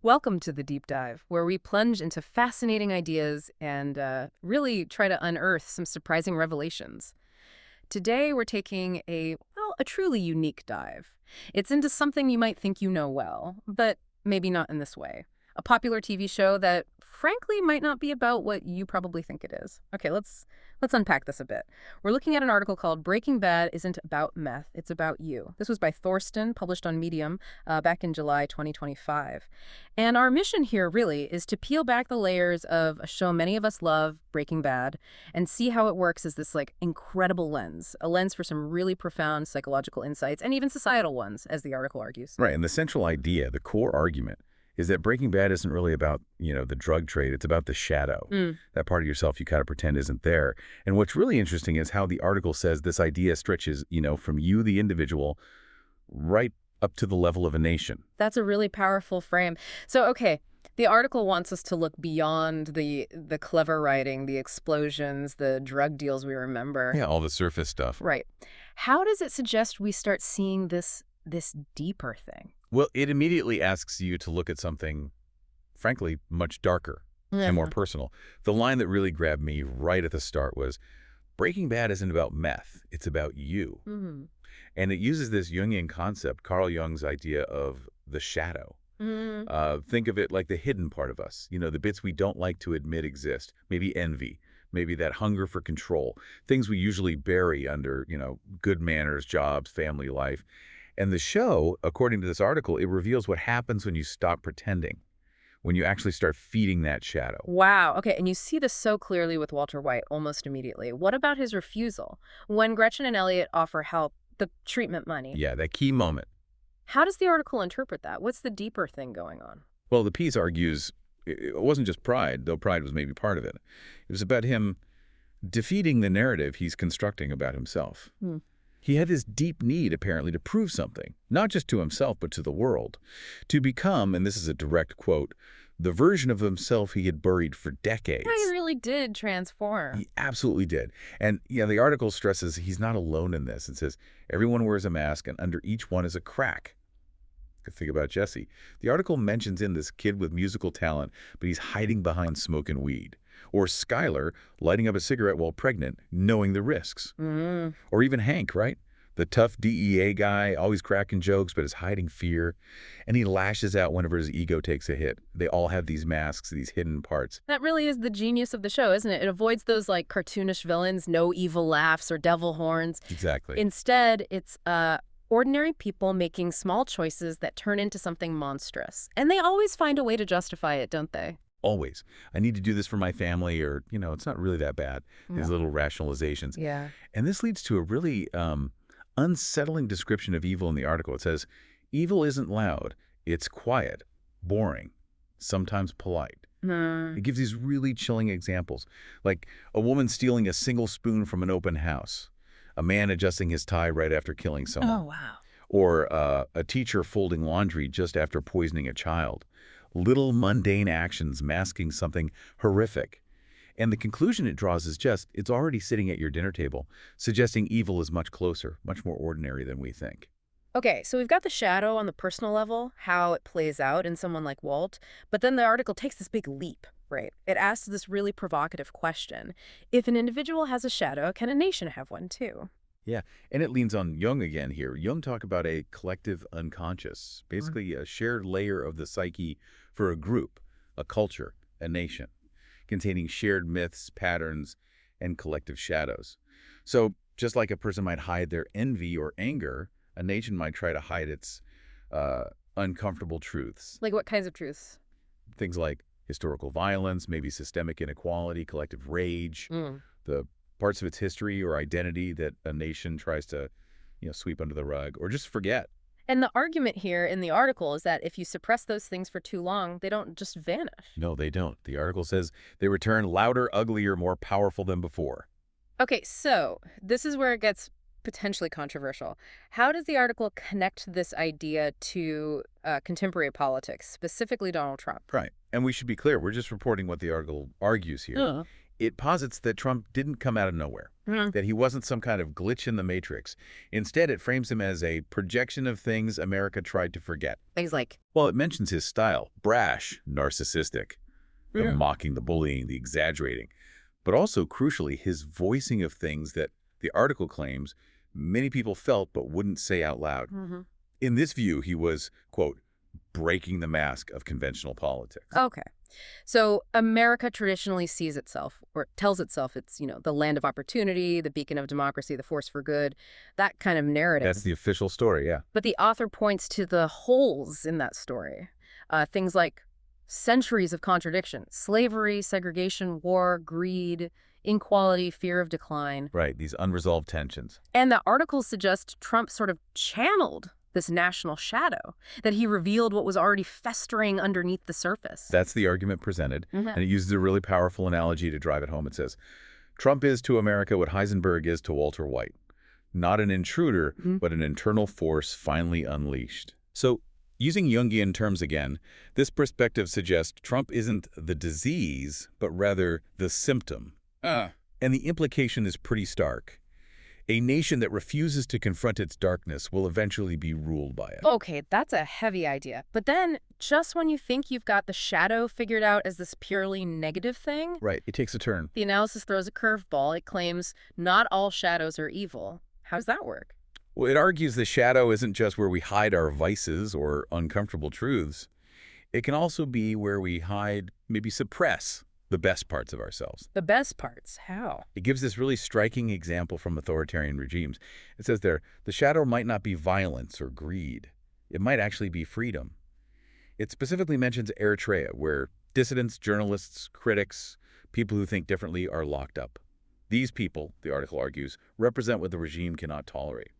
Welcome to the Deep Dive, where we plunge into fascinating ideas and really try to unearth some surprising revelations. Today, we're taking a truly unique dive. It's into something you might think you know well, but maybe not in this way. A popular TV show that, frankly, might not be about what you probably think it is. Okay, let's unpack this a bit. We're looking at an article called "Breaking Bad Isn't About Meth, It's About You." This was by Thorsten, published on Medium back in July 2025. And our mission here really is to peel back the layers of a show many of us love, Breaking Bad, and see how it works as this incredible lens, a lens for some really profound psychological insights and even societal ones, as the article argues. Right, and the central idea, the core argument, is that Breaking Bad isn't really about, the drug trade. It's about the shadow. Mm. That part of yourself you kind of pretend isn't there. And what's really interesting is how the article says this idea stretches, from you, the individual, right up to the level of a nation. That's a really powerful frame. So, okay, the article wants us to look beyond the clever writing, the explosions, the drug deals we remember. Yeah, all the surface stuff. Right. How does it suggest we start seeing this deeper thing? Well, it immediately asks you to look at something, frankly, much darker and more personal. The line that really grabbed me right at the start was, Breaking Bad isn't about meth, it's about you. Mm-hmm. And it uses this Jungian concept, Carl Jung's idea of the shadow. Mm. Think of it like the hidden part of us, the bits we don't like to admit exist. Maybe envy, maybe that hunger for control, things we usually bury under, good manners, jobs, family life. And the show, according to this article, it reveals what happens when you stop pretending, when you actually start feeding that shadow. Wow. Okay. And you see this so clearly with Walter White almost immediately. What about his refusal? When Gretchen and Elliot offer help, the treatment money. Yeah, that key moment. How does the article interpret that? What's the deeper thing going on? Well, the piece argues it wasn't just pride, though pride was maybe part of it. It was about him defeating the narrative he's constructing about himself. Hmm. He had this deep need, apparently, to prove something, not just to himself, but to the world. To become, and this is a direct quote, the version of himself he had buried for decades. Yeah, he really did transform. He absolutely did. And the article stresses he's not alone in this. It says, everyone wears a mask, and under each one is a crack. Think about Jesse. The article mentions in this kid with musical talent, but he's hiding behind smoke and weed. Or Skylar lighting up a cigarette while pregnant, knowing the risks. Mm. Or even Hank, right? The tough DEA guy, always cracking jokes, but is hiding fear. And he lashes out whenever his ego takes a hit. They all have these masks, these hidden parts. That really is the genius of the show, isn't it? It avoids those cartoonish villains, no evil laughs or devil horns. Exactly. Instead, it's ordinary people making small choices that turn into something monstrous. And they always find a way to justify it, don't they? Always. I need to do this for my family, or, it's not really that bad. These No. little rationalizations. Yeah. And this leads to a really unsettling description of evil in the article. It says, evil isn't loud. It's quiet, boring, sometimes polite. It gives these really chilling examples, like a woman stealing a single spoon from an open house, a man adjusting his tie right after killing someone, Oh, wow. or a teacher folding laundry just after poisoning a child. Little mundane actions masking something horrific. And the conclusion it draws is just, it's already sitting at your dinner table, suggesting evil is much closer, much more ordinary than we think. Okay, so we've got the shadow on the personal level, how it plays out in someone like Walt, but then the article takes this big leap, right? It asks this really provocative question. If an individual has a shadow, can a nation have one too? Yeah, and it leans on Jung again here. Jung talked about a collective unconscious, basically a shared layer of the psyche for a group, a culture, a nation, containing shared myths, patterns, and collective shadows. So just like a person might hide their envy or anger, a nation might try to hide its uncomfortable truths. Like what kinds of truths? Things like historical violence, maybe systemic inequality, collective rage, Mm. the parts of its history or identity that a nation tries to, sweep under the rug or just forget. And the argument here in the article is that if you suppress those things for too long, they don't just vanish. No, they don't. The article says they return louder, uglier, more powerful than before. Okay, so this is where it gets potentially controversial. How does the article connect this idea to contemporary politics, specifically Donald Trump? Right. And we should be clear, we're just reporting what the article argues here. It posits that Trump didn't come out of nowhere, Mhm. that he wasn't some kind of glitch in the matrix. Instead, it frames him as a projection of things America tried to forget. Things like, Well, it mentions his style, brash, narcissistic, the yeah. mocking, the bullying, the exaggerating, but also, crucially, his voicing of things that the article claims many people felt but wouldn't say out loud. Hmm. In this view, he was, quote, breaking the mask of conventional politics. Okay. So America traditionally sees itself, or tells itself it's, the land of opportunity, the beacon of democracy, the force for good, that kind of narrative. That's the official story, yeah. But the author points to the holes in that story. Things like centuries of contradiction, slavery, segregation, war, greed, inequality, fear of decline. Right, these unresolved tensions. And the articles suggest Trump sort of channeled this national shadow, that he revealed what was already festering underneath the surface. That's the argument presented, Mhm. and it uses a really powerful analogy to drive it home. It says, Trump is to America what Heisenberg is to Walter White. Not an intruder, Mhm. but an internal force finally unleashed. So, using Jungian terms again, this perspective suggests Trump isn't the disease, but rather the symptom. And the implication is pretty stark. A nation that refuses to confront its darkness will eventually be ruled by it. Okay, that's a heavy idea. But then, just when you think you've got the shadow figured out as this purely negative thing, Right, it takes a turn. the analysis throws a curveball. It claims not all shadows are evil. How does that work? Well, it argues the shadow isn't just where we hide our vices or uncomfortable truths. It can also be where we hide, maybe suppress, the best parts of ourselves. The best parts. How? It gives this really striking example from authoritarian regimes. It says there, the shadow might not be violence or greed. It might actually be freedom. It specifically mentions Eritrea, where dissidents, journalists, critics, people who think differently are locked up. These people, the article argues, represent what the regime cannot tolerate.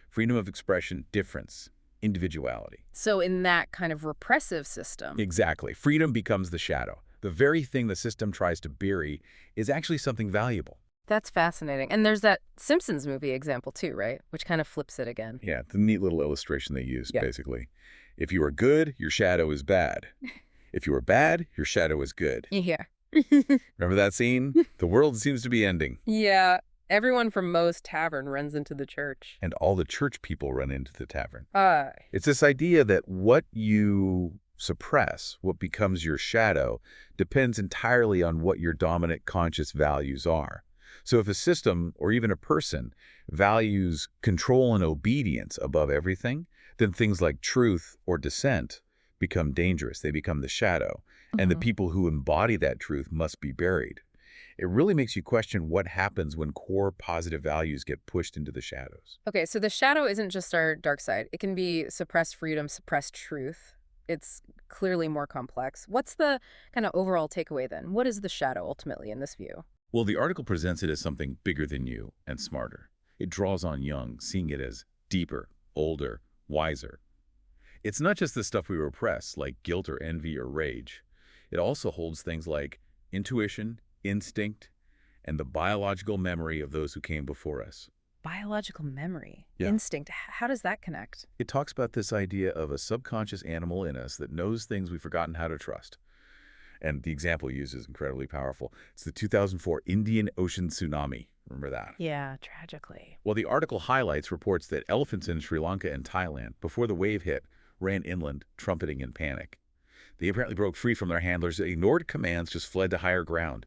Freedom of expression, difference, individuality. So in that kind of repressive system, Exactly. Freedom becomes the shadow. The very thing the system tries to bury is actually something valuable. that's fascinating. And there's that Simpsons movie example too, right? Which kind of flips it again. Yeah, the neat little illustration they use, Yeah. basically. If you are good, your shadow is bad. If you are bad, your shadow is good. Yeah. Remember that scene? The world seems to be ending, Yeah. Everyone from Moe's Tavern runs into the church. and all the church people run into the tavern. Uh, It's this idea that what you suppress, what becomes your shadow, depends entirely on what your dominant conscious values are. So if a system, or even a person, values control and obedience above everything, then things like truth or dissent become dangerous. They become the shadow. And the Mhm. people who embody that truth must be buried. It really makes you question what happens when core positive values get pushed into the shadows. Okay, so the shadow isn't just our dark side. It can be suppressed freedom, suppressed truth. It's clearly more complex. What's the kind of overall takeaway then? What is the shadow ultimately in this view? Well, the article presents it as something bigger than you and smarter. It draws on Jung, seeing it as deeper, older, wiser. It's not just the stuff we repress, like guilt or envy or rage. It also holds things like intuition, instinct, and the biological memory of those who came before us. Biological memory, Yeah. instinct. How does that connect? It talks about this idea of a subconscious animal in us that knows things we've forgotten how to trust. And the example used is incredibly powerful. It's the 2004 Indian Ocean tsunami. Remember that? Yeah, tragically. Well, the article highlights reports that elephants in Sri Lanka and Thailand, before the wave hit, ran inland, trumpeting in panic. They apparently broke free from their handlers, ignored commands, just fled to higher ground.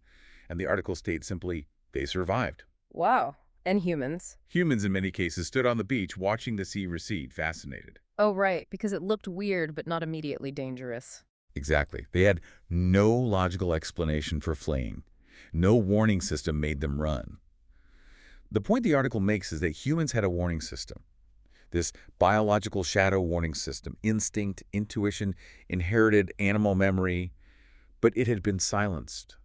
And the article states simply, they survived. Wow. And humans. Humans, in many cases, stood on the beach watching the sea recede, fascinated. Oh, right, because it looked weird but not immediately dangerous. Exactly. They had no logical explanation for fleeing. No warning system made them run. The point the article makes is that humans had a warning system. This biological shadow warning system, instinct, intuition, inherited animal memory, but it had been silenced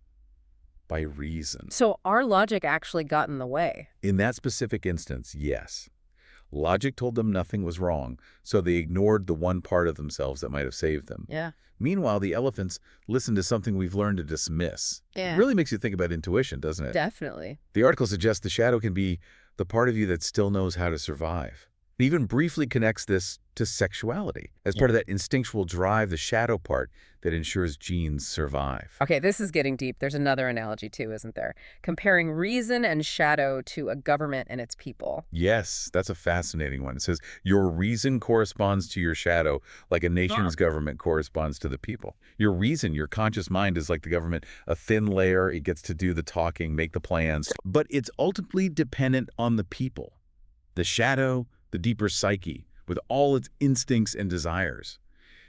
by reason. So our logic actually got in the way. In that specific instance, yes. Logic told them nothing was wrong, so they ignored the one part of themselves that might have saved them. Yeah. Meanwhile, the elephants listened to something we've learned to dismiss. Yeah. It really makes you think about intuition, doesn't it? Definitely. The article suggests the shadow can be the part of you that still knows how to survive. It even briefly connects this to sexuality as part of that instinctual drive, the shadow part that ensures genes survive. Okay, this is getting deep. There's another analogy too, isn't there? Comparing reason and shadow to a government and its people. Yes, that's a fascinating one. It says your reason corresponds to your shadow like a nation's government corresponds to the people. Your reason, your conscious mind is like the government, a thin layer. It gets to do the talking, make the plans, but it's ultimately dependent on the people. The shadow, the deeper psyche, with all its instincts and desires.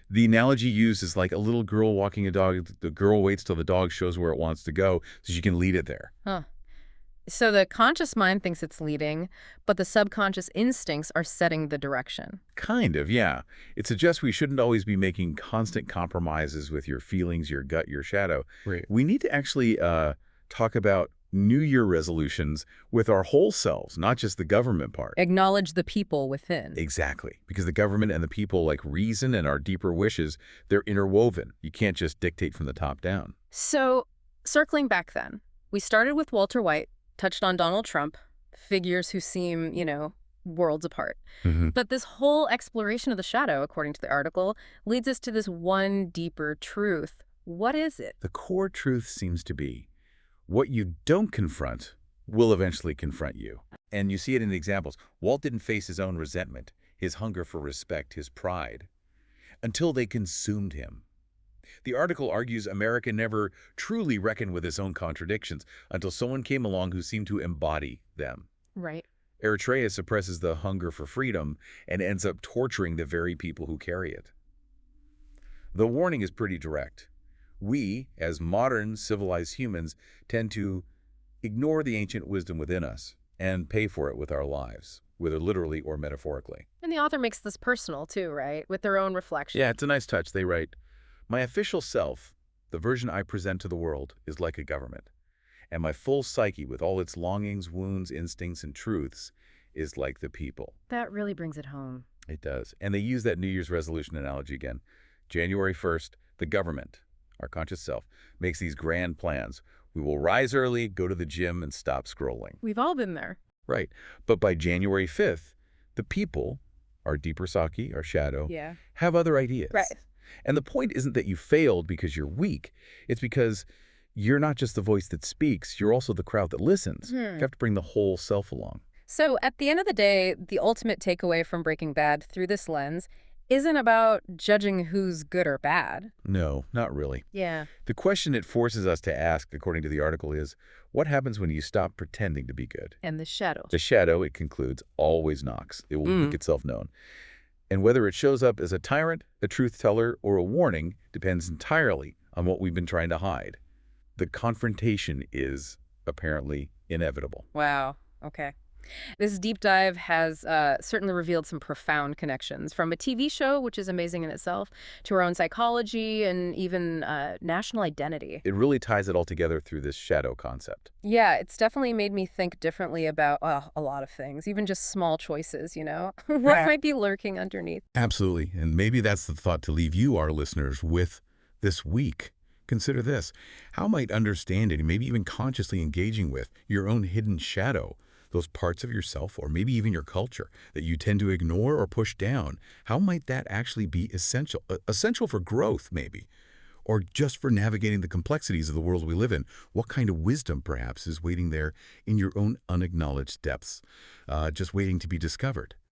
The analogy used is like a little girl walking a dog. The girl waits till the dog shows where it wants to go so she can lead it there. Huh. So the conscious mind thinks it's leading, but the subconscious instincts are setting the direction. Kind of, yeah. It suggests we shouldn't always be making constant compromises with your feelings, your gut, your shadow. Right. We need to actually talk about New Year resolutions with our whole selves, not just the government part. Acknowledge the people within. Exactly. Because the government and the people, like reason and our deeper wishes, they're interwoven. You can't just dictate from the top down. So, circling back then, we started with Walter White, touched on Donald Trump, figures who seem, worlds apart. But this whole exploration of the shadow, according to the article, leads us to this one deeper truth. What is it? The core truth seems to be what you don't confront will eventually confront you. And you see it in the examples. Walt didn't face his own resentment, his hunger for respect, his pride, until they consumed him. The article argues America never truly reckoned with its own contradictions until someone came along who seemed to embody them. Right. Eritrea suppresses the hunger for freedom and ends up torturing the very people who carry it. The warning is pretty direct. We, as modern civilized humans, tend to ignore the ancient wisdom within us and pay for it with our lives, whether literally or metaphorically. And the author makes this personal too, right? With their own reflection. Yeah, it's a nice touch. They write, "My official self, the version I present to the world, is like a government. And my full psyche, with all its longings, wounds, instincts, and truths, is like the people." That really brings it home. It does. And they use that New Year's resolution analogy again. January 1st, the government, our conscious self, makes these grand plans. We will rise early, go to the gym, and stop scrolling. We've all been there. Right. But by January 5th, the people, our deeper psyche, our shadow, Yeah. have other ideas. Right. And the point isn't that you failed because you're weak. It's because you're not just the voice that speaks, you're also the crowd that listens. You have to bring the whole self along. So at the end of the day, the ultimate takeaway from Breaking Bad through this lens isn't about judging who's good or bad. No, not really. Yeah. The question it forces us to ask, according to the article, is what happens when you stop pretending to be good? And the shadow. The shadow, it concludes, always knocks. It will make itself known. And whether it shows up as a tyrant, a truth teller, or a warning depends entirely on what we've been trying to hide. The confrontation is apparently inevitable. Wow. Okay. This deep dive has certainly revealed some profound connections from a TV show, which is amazing in itself, to our own psychology and even national identity. It really ties it all together through this shadow concept. Yeah, it's definitely made me think differently about a lot of things, even just small choices, what might be lurking underneath. Absolutely. And maybe that's the thought to leave you, our listeners, with this week. Consider this. How might understanding, maybe even consciously engaging with your own hidden shadow, those parts of yourself or maybe even your culture that you tend to ignore or push down, how might that actually be essential? Essential for growth, maybe, or just for navigating the complexities of the world we live in? What kind of wisdom, perhaps, is waiting there in your own unacknowledged depths, just waiting to be discovered?